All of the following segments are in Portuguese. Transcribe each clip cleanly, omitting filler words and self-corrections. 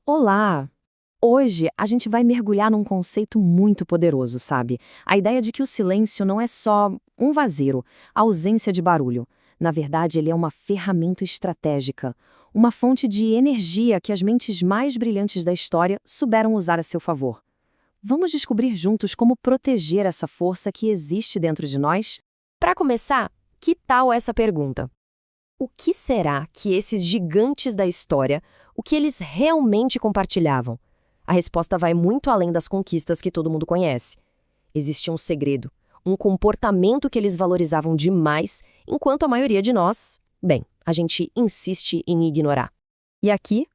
Olá! Hoje a gente vai mergulhar num conceito muito poderoso, sabe? A ideia de que o silêncio não é só um vazio, a ausência de barulho. Na verdade, ele é uma ferramenta estratégica, uma fonte de energia que as mentes mais brilhantes da história souberam usar a seu favor. Vamos descobrir juntos como proteger essa força que existe dentro de nós? Para começar, que tal essa pergunta? O que será que esses gigantes da história, o que eles realmente compartilhavam? A resposta vai muito além das conquistas que todo mundo conhece. Existia um segredo, um comportamento que eles valorizavam demais, enquanto a maioria de nós, bem, a gente insiste em ignorar. E aqui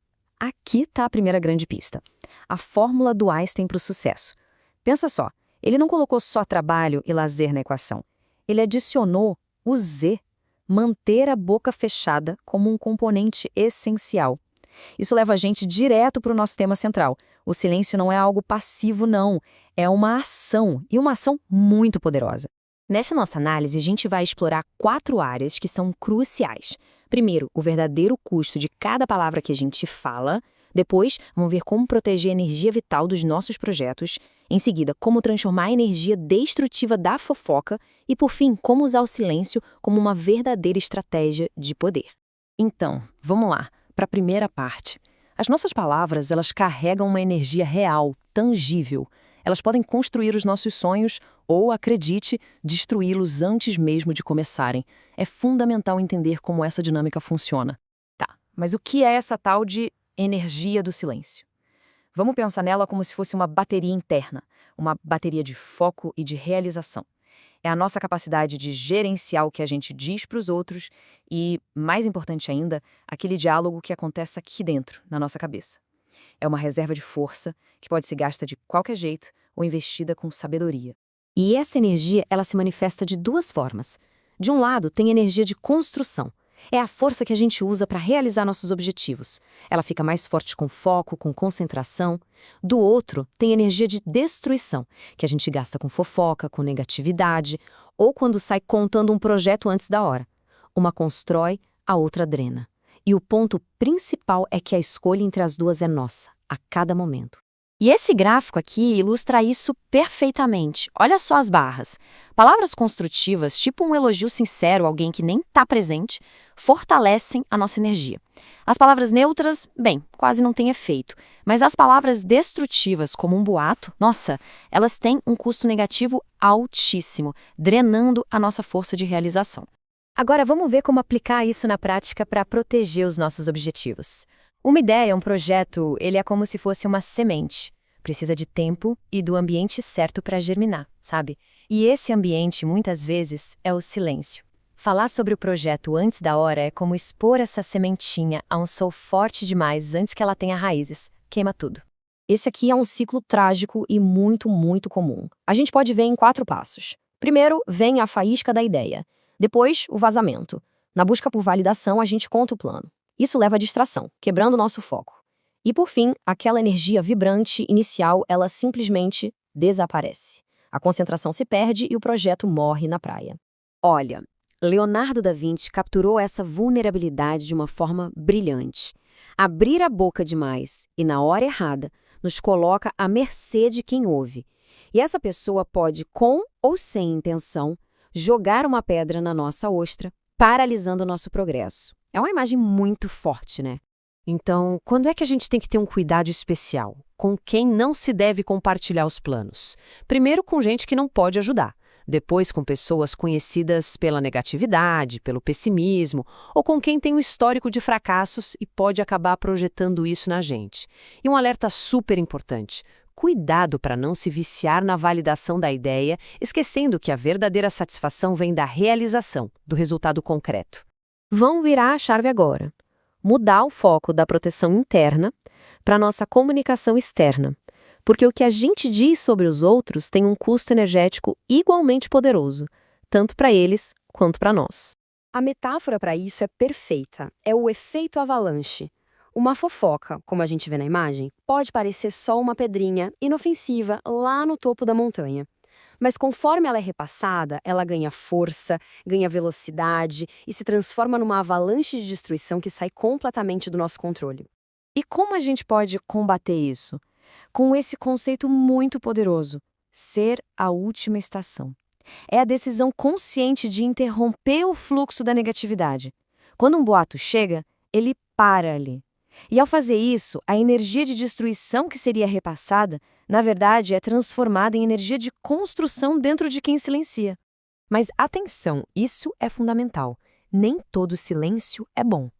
tá a primeira grande pista. A fórmula do Einstein para o sucesso. Pensa só, ele não colocou só trabalho e lazer na equação. Ele adicionou o Z, manter a boca fechada, como um componente essencial. Isso leva a gente direto para o nosso tema central. O silêncio não é algo passivo, não. É uma ação, e uma ação muito poderosa. Nessa nossa análise, a gente vai explorar 4 áreas que são cruciais. Primeiro, o verdadeiro custo de cada palavra que a gente fala. Depois, vamos ver como proteger a energia vital dos nossos projetos. Em seguida, como transformar a energia destrutiva da fofoca. E, por fim, como usar o silêncio como uma verdadeira estratégia de poder. Então, vamos lá, para a primeira parte. As nossas palavras, elas carregam uma energia real, tangível. Elas podem construir os nossos sonhos ou, acredite, destruí-los antes mesmo de começarem. É fundamental entender como essa dinâmica funciona. Tá, mas o que é essa tal de energia do silêncio? Vamos pensar nela como se fosse uma bateria interna, uma bateria de foco e de realização. É a nossa capacidade de gerenciar o que a gente diz para os outros e, mais importante ainda, aquele diálogo que acontece aqui dentro, na nossa cabeça. É uma reserva de força que pode ser gasta de qualquer jeito ou investida com sabedoria. E essa energia, ela se manifesta de 2 formas. De um lado, tem energia de construção. É a força que a gente usa para realizar nossos objetivos. Ela fica mais forte com foco, com concentração. Do outro, tem energia de destruição, que a gente gasta com fofoca, com negatividade, ou quando sai contando um projeto antes da hora. Uma constrói, a outra drena. E o ponto principal é que a escolha entre as duas é nossa, a cada momento. E esse gráfico aqui ilustra isso perfeitamente. Olha só as barras. Palavras construtivas, tipo um elogio sincero a alguém que nem está presente, fortalecem a nossa energia. As palavras neutras, bem, quase não têm efeito. Mas as palavras destrutivas, como um boato, nossa, elas têm um custo negativo altíssimo, drenando a nossa força de realização. Agora vamos ver como aplicar isso na prática para proteger os nossos objetivos. Uma ideia, um projeto, ele é como se fosse uma semente. Precisa de tempo e do ambiente certo para germinar, sabe? E esse ambiente, muitas vezes, é o silêncio. Falar sobre o projeto antes da hora é como expor essa sementinha a um sol forte demais antes que ela tenha raízes. Queima tudo. Esse aqui é um ciclo trágico e muito, muito comum. A gente pode ver em 4 passos. Primeiro, vem a faísca da ideia. Depois, o vazamento. Na busca por validação, a gente conta o plano. Isso leva à distração, quebrando nosso foco. E por fim, aquela energia vibrante inicial, ela simplesmente desaparece. A concentração se perde e o projeto morre na praia. Olha, Leonardo da Vinci capturou essa vulnerabilidade de uma forma brilhante. Abrir a boca demais e, na hora errada, nos coloca à mercê de quem ouve. E essa pessoa pode, com ou sem intenção, jogar uma pedra na nossa ostra, paralisando o nosso progresso. É uma imagem muito forte, né? Então, quando é que a gente tem que ter um cuidado especial? Com quem não se deve compartilhar os planos? Primeiro com gente que não pode ajudar. Depois com pessoas conhecidas pela negatividade, pelo pessimismo, ou com quem tem um histórico de fracassos e pode acabar projetando isso na gente. E um alerta super importante. Cuidado para não se viciar na validação da ideia, esquecendo que a verdadeira satisfação vem da realização, do resultado concreto. Vamos virar a chave agora. Mudar o foco da proteção interna para a nossa comunicação externa. Porque o que a gente diz sobre os outros tem um custo energético igualmente poderoso, tanto para eles quanto para nós. A metáfora para isso é perfeita. É o efeito avalanche. Uma fofoca, como a gente vê na imagem, pode parecer só uma pedrinha inofensiva lá no topo da montanha. Mas conforme ela é repassada, ela ganha força, ganha velocidade e se transforma numa avalanche de destruição que sai completamente do nosso controle. E como a gente pode combater isso? Com esse conceito muito poderoso: ser a última estação. É a decisão consciente de interromper o fluxo da negatividade. Quando um boato chega, ele para ali. E ao fazer isso, a energia de destruição que seria repassada, na verdade, é transformada em energia de construção dentro de quem silencia. Mas atenção, isso é fundamental. Nem todo silêncio é bom.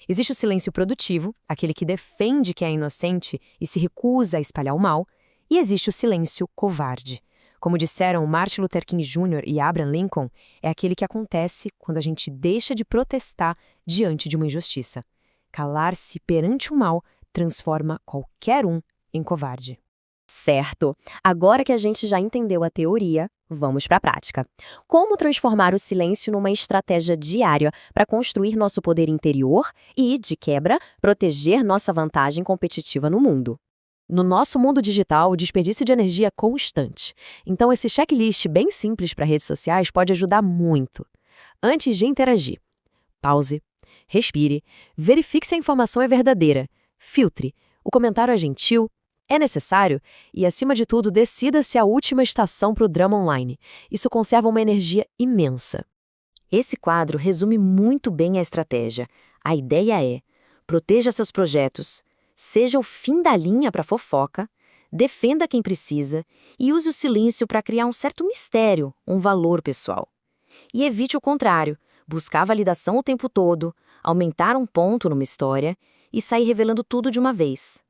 Existe o silêncio produtivo, aquele que defende que é inocente e se recusa a espalhar o mal, e existe o silêncio covarde. Como disseram Martin Luther King Jr. e Abraham Lincoln, é aquele que acontece quando a gente deixa de protestar diante de uma injustiça. Calar-se perante o mal transforma qualquer um em covarde. Certo. Agora que a gente já entendeu a teoria, vamos para a prática. Como transformar o silêncio numa estratégia diária para construir nosso poder interior e, de quebra, proteger nossa vantagem competitiva no mundo? No nosso mundo digital, o desperdício de energia é constante. Então, esse checklist bem simples para redes sociais pode ajudar muito. Antes de interagir, pause, respire, verifique se a informação é verdadeira, filtre, o comentário é gentil, é necessário e, acima de tudo, decida se é a última estação para o drama online. Isso conserva uma energia imensa. Esse quadro resume muito bem a estratégia. A ideia é: proteja seus projetos, seja o fim da linha para fofoca, defenda quem precisa e use o silêncio para criar um certo mistério, um valor pessoal. E evite o contrário, buscar validação o tempo todo, aumentar um ponto numa história e sair revelando tudo de uma vez.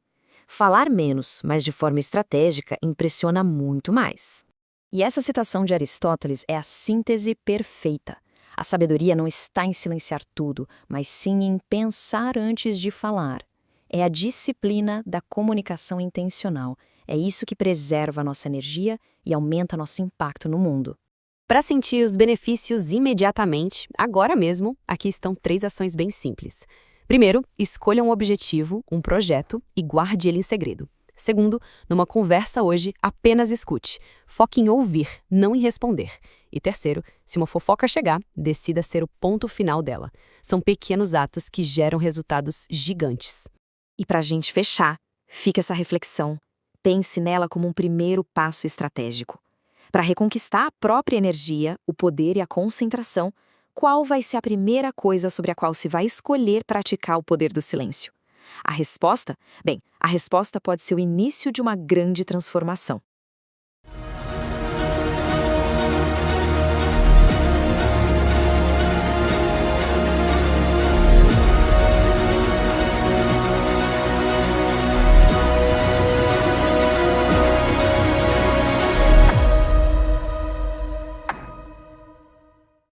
Falar menos, mas de forma estratégica, impressiona muito mais. E essa citação de Aristóteles é a síntese perfeita. A sabedoria não está em silenciar tudo, mas sim em pensar antes de falar. É a disciplina da comunicação intencional. É isso que preserva a nossa energia e aumenta nosso impacto no mundo. Para sentir os benefícios imediatamente, agora mesmo, aqui estão 3 ações bem simples. Primeiro, escolha um objetivo, um projeto e guarde ele em segredo. Segundo, numa conversa hoje, apenas escute. Foque em ouvir, não em responder. E terceiro, se uma fofoca chegar, decida ser o ponto final dela. São pequenos atos que geram resultados gigantes. E para a gente fechar, fica essa reflexão. Pense nela como um primeiro passo estratégico. Para reconquistar a própria energia, o poder e a concentração, qual vai ser a primeira coisa sobre a qual se vai escolher praticar o poder do silêncio? A resposta? Bem, a resposta pode ser o início de uma grande transformação.